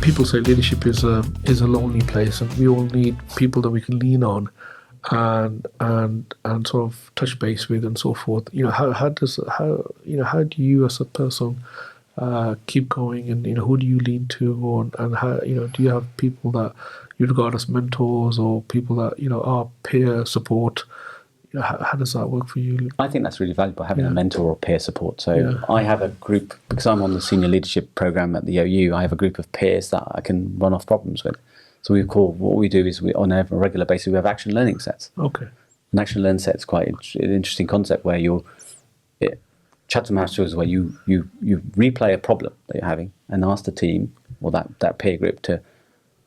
people say leadership is a lonely place, and we all need people that we can lean on and sort of touch base with and so forth. How do you as a person keep going, and who do you lean to, and how do you have people that you regard as mentors, or people that are peer support? How does that work for you? I think that's really valuable, having a mentor or peer support. So I have a group, because I'm on the senior leadership program at the OU, I have a group of peers that I can run off problems with. So what we do is on a regular basis, we have action learning sets. Okay. An action learning set is quite an interesting concept, where chat and masters, where you replay a problem that you're having and ask the team or that peer group to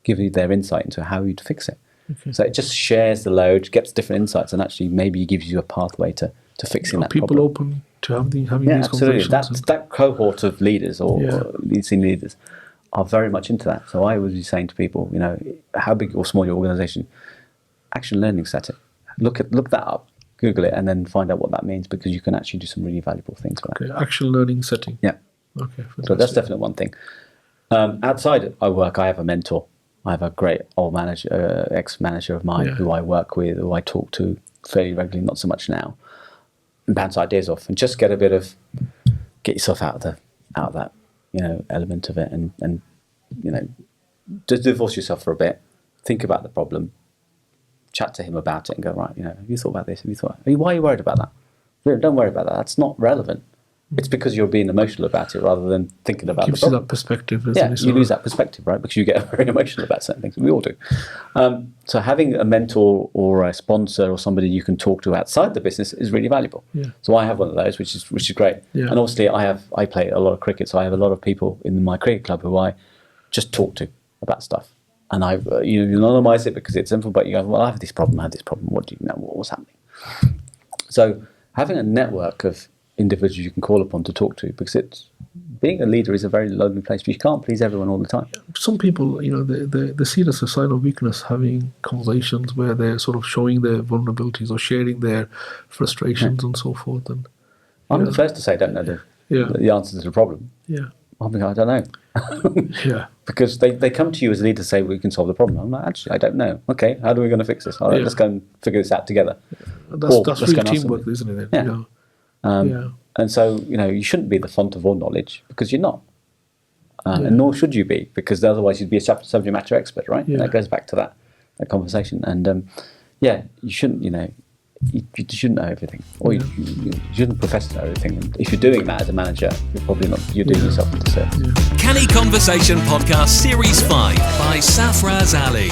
give you their insight into how you'd fix it. Okay. So it just shares the load, gets different insights, and actually maybe gives you a pathway to fixing that people problem. Open to having these absolutely. conversations? That cohort of leaders or senior leaders are very much into that. So I would be saying to people, how big or small your organisation, action learning set it. Look that up, Google it, and then find out what that means, because you can actually do some really valuable things with that. Action learning setting. Yeah. Okay. Fantastic. So that's definitely one thing. Outside of work, I have a mentor. I have a great old manager, ex-manager of mine who I work with, who I talk to fairly regularly, not so much now, and bounce ideas off, and just get yourself out of that element of it, and just divorce yourself for a bit, think about the problem, chat to him about it, and go, right, have you thought about this? Why are you worried about that? Don't worry about that. That's not relevant. It's because you're being emotional about it rather than thinking about the problem. Gives you that perspective, doesn't it? You lose that perspective, right? Because you get very emotional about certain things. We all do. So having a mentor or a sponsor or somebody you can talk to outside the business is really valuable. Yeah. So I have one of those, which is great. Yeah. And obviously I play a lot of cricket, so I have a lot of people in my cricket club who I just talk to about stuff. And I you anonymise it because it's simple, but you go, well, I have this problem. What do you know? What's happening? So having a network of individuals you can call upon to talk to, because being a leader is a very lonely place, but you can't please everyone all the time. Some people, they see it as a sign of weakness, having conversations where they're sort of showing their vulnerabilities or sharing their frustrations and so forth. And I'm the first to say I don't know the answer to the problem. Yeah. I don't know. Yeah. Because they come to you as a leader to say, we can solve the problem. I'm like, actually, I don't know. Okay, how are we going to fix this? All right, let's go and figure this out together. That's really teamwork, isn't it? Yeah. And so, you shouldn't be the font of all knowledge, because you're not. And nor should you be, because otherwise you'd be a subject matter expert, right? Yeah. And that goes back to that conversation. And you shouldn't, you shouldn't know everything, or you shouldn't profess to know everything. And if you're doing that as a manager, you're doing yourself a disservice. Canny Conversation Podcast Series 5 by Safaraz Ali.